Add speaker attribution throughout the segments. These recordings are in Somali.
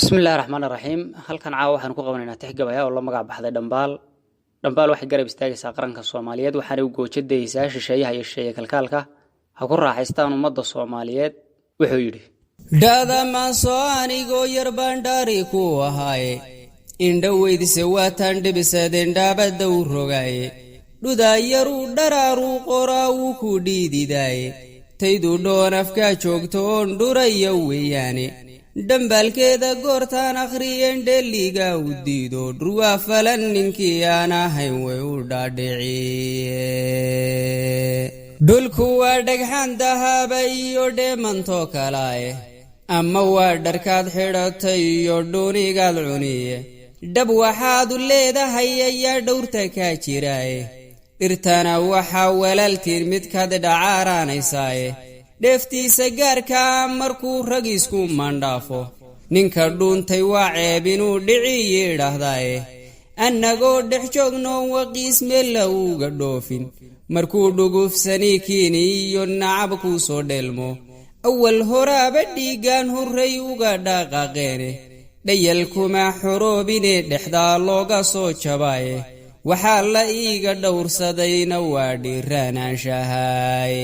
Speaker 1: بسم الله الرحمن الرحيم halkan caawa waxaan ku qabanaynaa tixgabaya oo la magac baxday dhambaal waxay garab istaagaysaa qaranka Soomaaliyeed waxaana uu goojadaysaa shisheeyaha iyo shisheeye kalkaalka ha ku raaxaystaan ummadda Soomaaliyeed wuxuu yiri
Speaker 2: dadama soo anigoo yar bandhari ku ahaaye indhaweydise waataan dhibisadeen dhaabada u rogaaye dhudaayaru dharaaru qoraa uu ku dhiididaaye taydu dhoon afka joogto oon dhuraya weeyaane dambaalkeeda goortaan akhriyeen dheliga u diido dhurwaa falan ninkii aan ahayn way u dhaadhiciye dhulku waa dhagxaan dahaba iyo dheemanto kalaaye ama waa dharkaad xidhatay iyo dhuunigaad cuniye dhab waxaad u leedahay ayaa dhowrta kaa jiraaye dhirtana waxaa walaaltiin midkaad dhacaaraanaysaaye dheeftiisa gaarkaa markuu rag isku mandhaafo ninka dhuuntay waa ceeb inuu dhici yidhaahdaaye annagoo dhex joognoon waqiis meella uga dhoofin markuu dhugufsani kiini iyo nacab kuu soo dheelmo awal horaaba dhiigaan horray uga dhaqaaqeene dhayalkuma xoroobine dhexdaa looga soo jabaaye waxaa la iiga dhowrsadayna waa dhiiranaanshahaye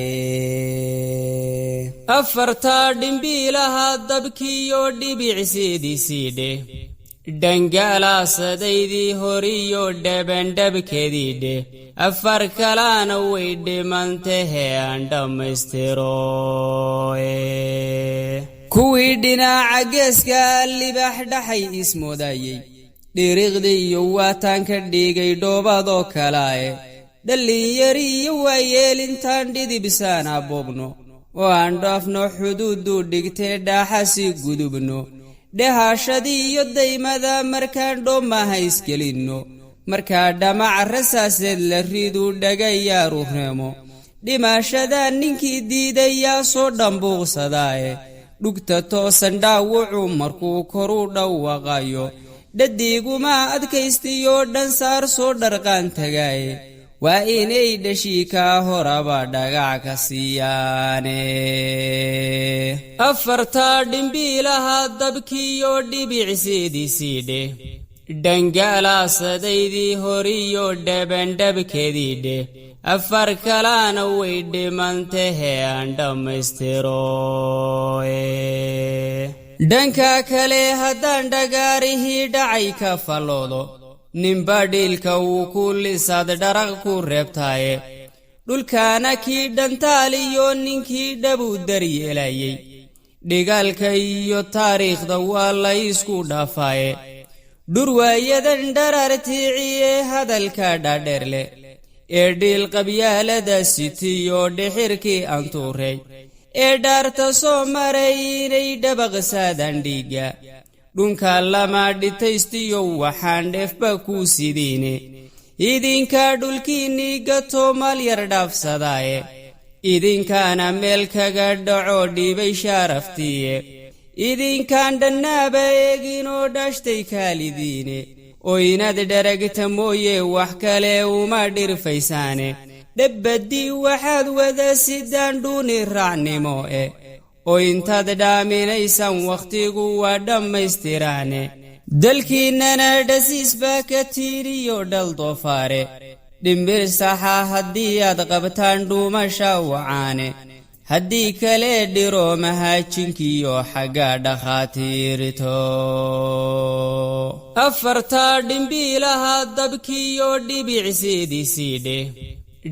Speaker 2: afartaa dhimbiilaha dabkiiyo dhibicsidiisiidhe dhangaalaasadaydi horiyo dhabandhabkeediidhe afar kalaana way dhimantahee aan dhammaystiroe kuwii dhinaaca geeska libaax dhaxay ismoodayey dhiriqdii iyo waataan ka dhigay dhoobadoo kalaaye dhallinyariyo waayeelintaan dhidibsaan aboobno oo aan dhaafno xuduudu dhigtee dhaaxasi gudubno dhehashadii iyo daymada markaan dhoomaha isgelinno markaa dhamac rasaaseed la ridu dhagayaaru reemo dhimashadaa ninkii diidayaa soo dhambuuqsadaaye dhugta toosan dhaawucu markuu koru dhawaqayo dhadiguma adkaystiyo dhansaar soo dharqaan tagaaye waa inay dhashii kaa horaba dhagac ka siiyaane afartaa dhimbiilaha dabkiiyo dhibicsidiisiidhe dhangaalaasadaydi horiyo dhabandhabkeediidhe afar kalaana way dhimantahee aan dhammaystiroe dhanka kale haddaan dhagaarihii dhacay ka falloodo ninba dhiilka wuu ku lisaad dharaq ku reebtaaye dhulkaana kii dhantaaliyo ninkii dhabu daryeelayey dhigaalka iyo taariikhda waa la isku dhaafaaye dhurwaayadan dharaartiiciye hadalka dhaadheerle ee dhiil qabyaalada sitiyo dhixirkii antuurey ee dhaarta soo maray inay dhabaqsaadaan dhiigga dhunka lama dhitaystiyo waxaan dheefba kuu sidiine idinka dhulkiinnii gato maal yar dhaafsadaaye idinkaana meel kaga dhaco dhiibay shaaraftiiye idinkaan dhannaaba eeginoo dhashtay kaalidiine oo inaad dharagta mooye wax kale uma dhirfaysaane dhabbadii waxaad wada sidaan dhuuni raacnimo oo intaad dhaaminaysaan wakhtigu waa dhammaystiraane dalkiinnana dhasiis baa ka tiiriyo dhal doofaare dhimbir saxa haddii aad qabtaan dhuumasha wacaane haddii kale dhiro mahaajinkiyo xagga dhakhaatiirto afartaa dhimbiilaha dabkiiyo dhibicsidiisiidhe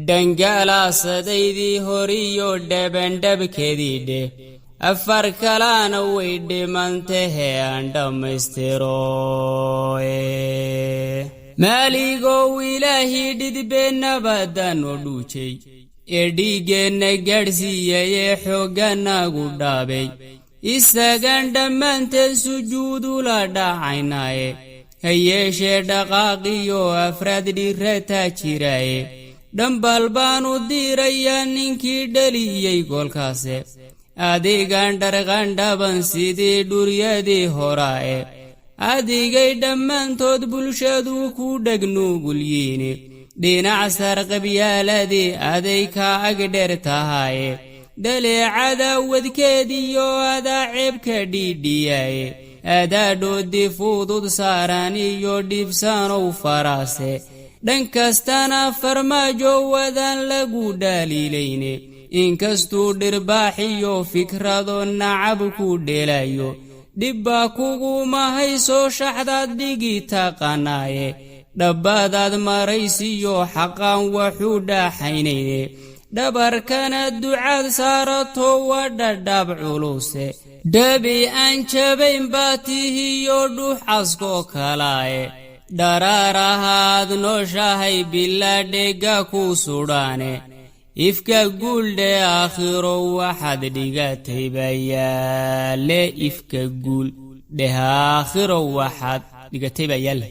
Speaker 2: dhangaalaasadaydi horiyo dhabandhabkeediidhe afar kalaana way dhimantahee aan dhammaystiroe maaligow ilaahii dhidbeenna baadaan oo dhuujay ee dhiiggeenna gaadhsiiyayee xoogganagu dhaabay isagaan dhammaanteen sujuudula dhacaynaaye ha yeeshee dhaqaaqiyo afraad dhirataa jiraaye dhambaal baanu diirayaa ninkii dhaliyey goolkaase adigaan dharqandhaban sidii dhuryadii horaa'e adigay dhammaantood bulshadu ku dhagnugulyiine dhinac sar qabyaaladii aday kaa agdheer tahaye dhaleecada wadkeediyo adaa ceebka dhiidhiyaye aadaadhoodii fudud saaraan iyo dhibsanow faraase dhankastana farmaajo wadaan lagu dhaliilayne inkastuu dhirbaaxiyo fikrado nacab ku dhelayo dhibbaa kuguma hayso shaxdaad dhigi taqanaaye dhabbadaad maraysiyo xaqaan waxuu dhaaxaynayne dhabarkana ducaad saarato waa dhadhaab culuse dhabi aan jabayn baa tihiyo dhuux caskoo kalaaye dharaarahaad nooshahay bilaa dhegga ku sudhaane ifka guuldhe aakhiro waxaad dhigatay bayaale ifka guul dheh aakhiro waxaad dhigatay bayaale